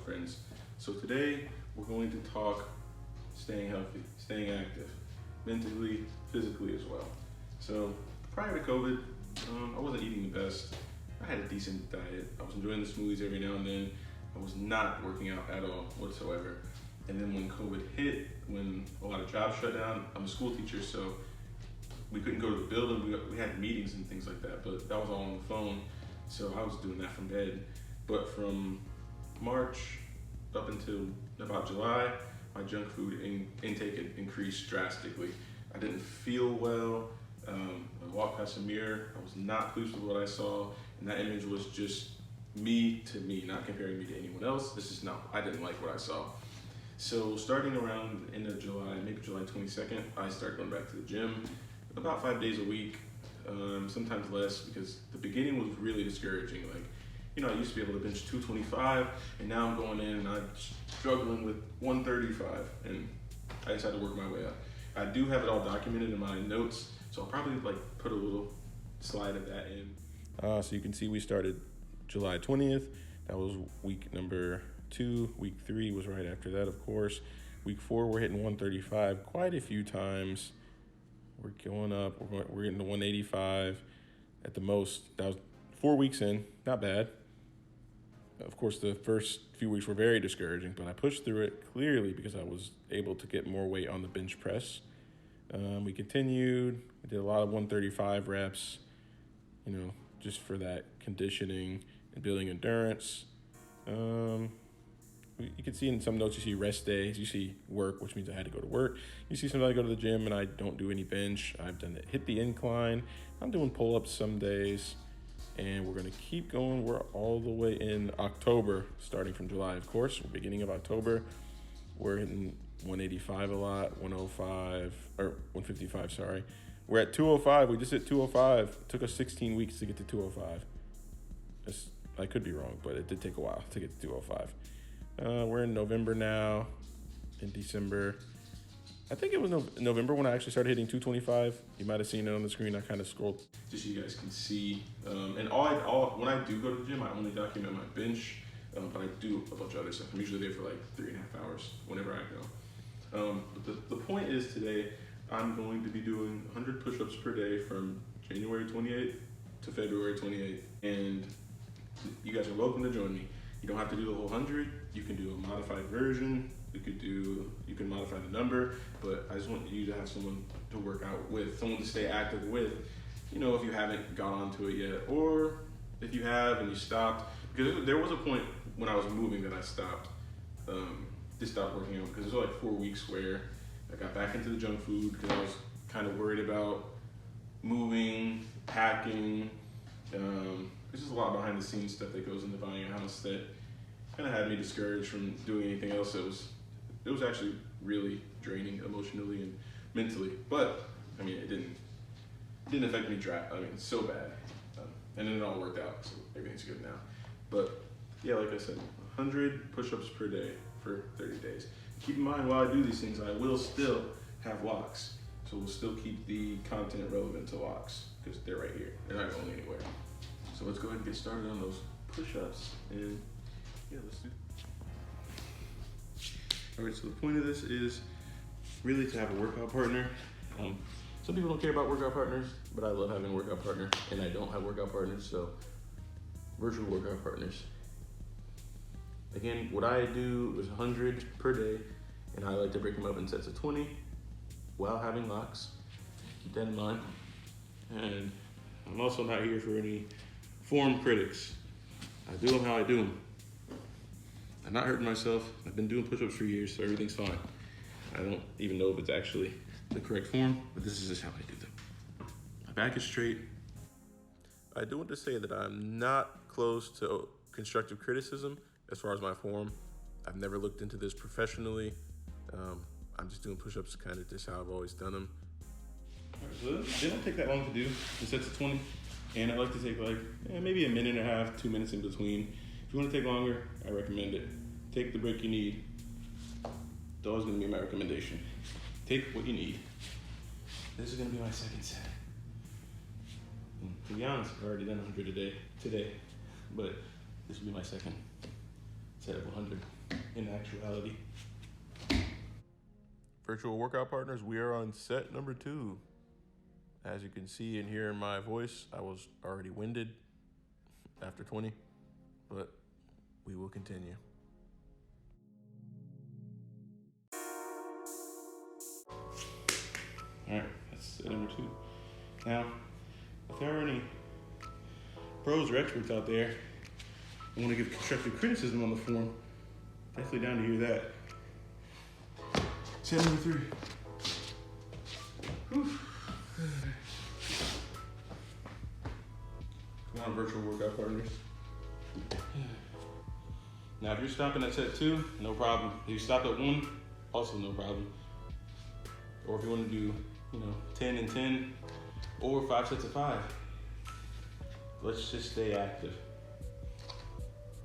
friends. So today we're going to talk staying healthy, staying active, mentally, physically as well. So prior to COVID, I wasn't eating the best. I had a decent diet. I was enjoying the smoothies every now and then. I was not working out at all whatsoever. And then when COVID hit, when a lot of jobs shut down, I'm a school teacher, so we couldn't go to the building. We had meetings and things like that, but that was all on the phone. So I was doing that from bed. But from March up until about July, my junk food intake had increased drastically. I didn't feel well. I walked past a mirror. I was not pleased with what I saw. And that image was just me to me, not comparing me to anyone else. I didn't like what I saw. So starting around the end of July, maybe July 22nd, I started going back to the gym about 5 days a week, sometimes less, because the beginning was really discouraging. I used to be able to bench 225, and now I'm going in and I'm struggling with 135, and I just had to work my way up. I do have it all documented in my notes, so I'll probably put a little slide of that in. So you can see we started July 20th. That was week number 2. Week 3 was right after that, of course. Week 4, we're hitting 135 quite a few times. We're going up. We're getting to 185 at the most. That was 4 weeks in. Not bad. Of course, the first few weeks were very discouraging, but I pushed through it clearly because I was able to get more weight on the bench press. We continued. We did a lot of 135 reps, just for that conditioning and building endurance. You can see in some notes, you see rest days, you see work, which means I had to go to work. You see sometimes I go to the gym and I don't do any bench. I've done it, hit the incline. I'm doing pull-ups some days, and we're gonna keep going. We're all the way in October, starting from July, of course. We're beginning of October. We're hitting 185 a lot, 105, or 155, sorry. We're at 205, we just hit 205. It took us 16 weeks to get to 205. I could be wrong, but it did take a while to get to 205. We're in November now, in December. I think it was November when I actually started hitting 225. You might have seen it on the screen. I kind of scrolled just so you guys can see. And when I do go to the gym, I only document my bench, but I do a bunch of other stuff. I'm usually there for 3.5 hours whenever I go. But the point is today, I'm going to be doing 100 push-ups per day from January 28th to February 28th. And you guys are welcome to join me. You don't have to do the whole 100. You can do a modified version. You can modify the number, but I just want you to have someone to work out with, someone to stay active with, if you haven't got onto it yet, or if you have and you stopped. Because there was a point when I was moving that I stopped, just stopped working out, because there was 4 weeks where I got back into the junk food because I was kind of worried about moving, packing. There's just a lot behind the scenes stuff that goes into buying a house that kind of had me discouraged from doing anything else. It was actually really draining emotionally and mentally, but it didn't affect me so bad. And then it all worked out, so everything's good now. But yeah, like I said, 100 push-ups per day for 30 days. Keep in mind, while I do these things, I will still have Locs. So we'll still keep the content relevant to Locs because they're right here. They're not going anywhere. So let's go ahead and get started on those push-ups, and yeah, let's do it. All right, so the point of this is really to have a workout partner. Some people don't care about workout partners, but I love having a workout partner, and I don't have workout partners, so virtual workout partners. Again, what I do is 100 per day, and I like to break them up in sets of 20 while having Locs. Keep that in mind. And I'm also not here for any form critics. I do them how I do them. I'm not hurting myself. I've been doing push-ups for years, so everything's fine. I don't even know if it's actually the correct form, but this is just how I do them. My back is straight. I do want to say that I'm not close to constructive criticism as far as my form. I've never looked into this professionally. I'm just doing push-ups kind of just how I've always done them. All right, so they don't take that long to do, the sets of 20. And I like to take maybe a minute and a half, 2 minutes in between. If you want to take longer, I recommend it. Take the break you need. It's always going to be my recommendation. Take what you need. This is going to be my second set. To be honest, I've already done 100 a day today, but this will be my second instead of 100 in actuality. Virtual workout partners, we are on set number 2. As you can see and hear in my voice, I was already winded after 20, but we will continue. All right, that's set number 2. Now, if there are any pros or experts out there who want to give constructive criticism on the form, definitely down to hear that. Set number 3. Whew. Come on, virtual workout partners. Now, if you're stopping at set 2, no problem. If you stopped at 1, also no problem. Or if you want to do, 10 and 10, or 5 sets of 5. Let's just stay active.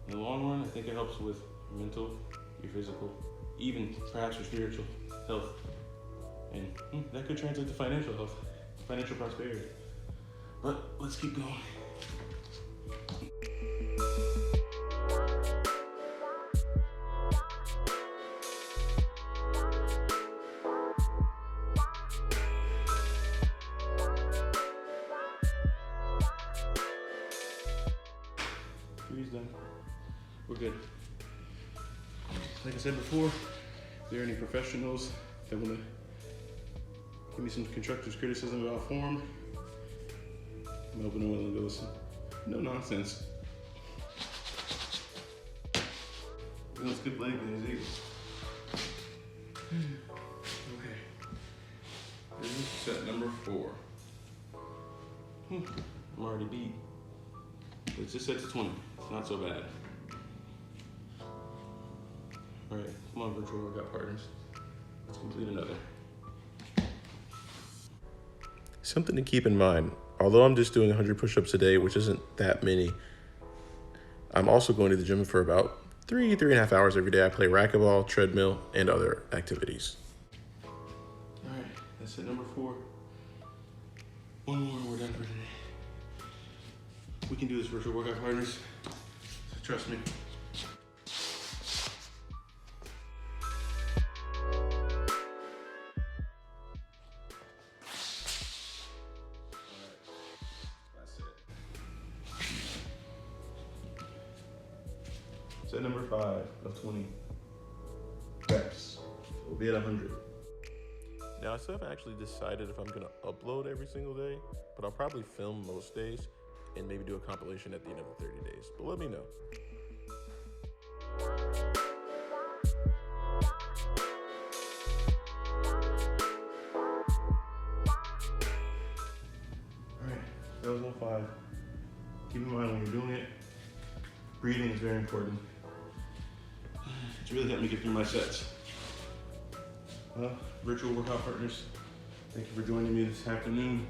In the long run, I think it helps with mental, your physical, even perhaps your spiritual health. And that could translate to financial health, financial prosperity. But let's keep going. Three's done. We're good. Like I said before, if there are any professionals that want to give me some constructive criticism about form, I'm open and willing to listen. No nonsense. Let's skip leg days either. Okay. This is set number 4. I'm already beat. It's just set to 20. It's not so bad. All right, come on, virtual workout partners. Let's complete another. Something to keep in mind, although I'm just doing 100 push-ups a day, which isn't that many, I'm also going to the gym for about 3.5 hours every day. I play racquetball, treadmill, and other activities. All right, that's it, number 4. One more and we're done for today. We can do this, virtual workout partners. Trust me. Set number 5 of 20 reps. We'll be at 100. Now, I still haven't actually decided if I'm gonna upload every single day, but I'll probably film most days and maybe do a compilation at the end of the 30 days. But let me know. All right, that was all 5. Keep in mind when you're doing it, breathing is very important. It's really helped me get through my sets. Well, virtual workout partners, thank you for joining me this afternoon,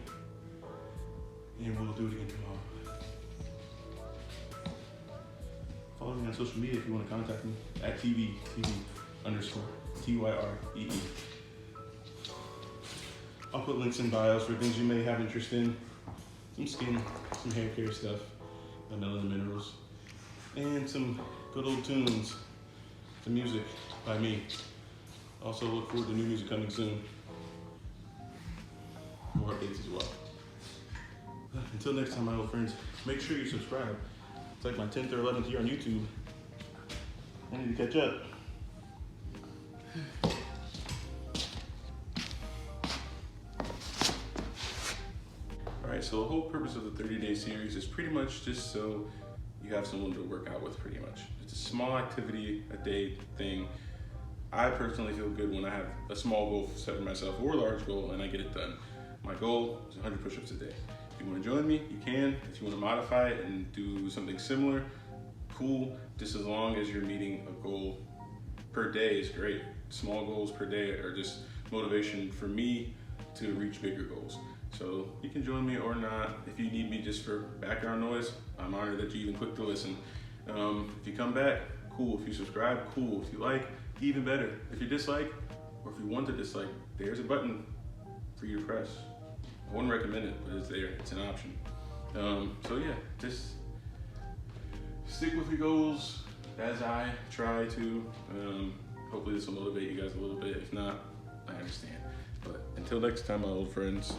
and we'll do it again tomorrow. Follow me on social media if you want to contact me at TVTV_TYREE. I'll put links in bios for things you may have interest in, some skin, some hair care stuff, melanin minerals, and some good old tunes, some music by me. Also look forward to new music coming soon. More updates as well. Until next time, my old friends, make sure you subscribe. It's like my 10th or 11th year on YouTube. I need to catch up. All right, so the whole purpose of the 30-day series is pretty much just so you have someone to work out with pretty much. It's a small activity, a day thing. I personally feel good when I have a small goal set for myself or a large goal and I get it done. My goal is 100 push-ups a day. If you want to join me, you can. If you want to modify it and do something similar, cool. Just as long as you're meeting a goal per day is great. Small goals per day are just motivation for me to reach bigger goals. So you can join me or not. If you need me just for background noise, I'm honored that you even clicked to listen. If you come back, cool. If you subscribe, cool. If you like, even better. If you dislike, or if you want to dislike, there's a button for you to press. I wouldn't recommend it, but it's there. It's an option. So yeah, just stick with your goals, as I try to. Hopefully this will motivate you guys a little bit. If not, I understand. But until next time, my old friends,